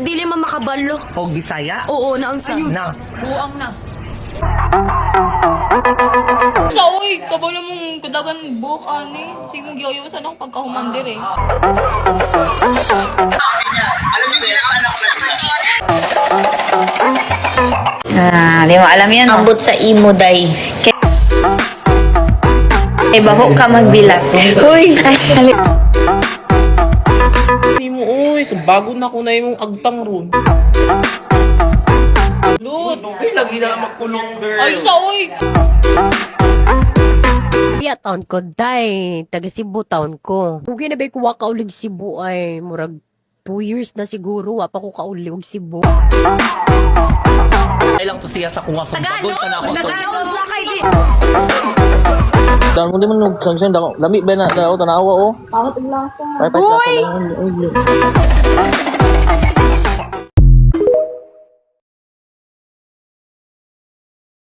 Dili man makabalo. O Bisaya? Oo, naunsa. Na. Buang na. Sa uy, kabalo mong kadagan buhok ani. Sige mong giyoyosan ako pagkahumandir eh. Alam niyo pinasana ko Di mo alam yan. Ambot sa imo, day. Kay baho ka magbilat. Huy! Ay, hali. Hindi mo, uy. So, bago na ko na yung agtang ron. Lud, okay lagi na magkulong girl. Ay, sa uy! Iya taon ko, day. Taga Cebu taon ko. Huwag na ba kuha ka ulig Cebu ay murag 2 years na siguro. Wapa ko kaulig Cebu. Ay lang to siya sa kuha sa bagol ka na ako. Naganon sa kay di. Dan mo di man nagsansan dako. Lami ba na daw tanawa o? Pangat ang lasa. Ay pa sa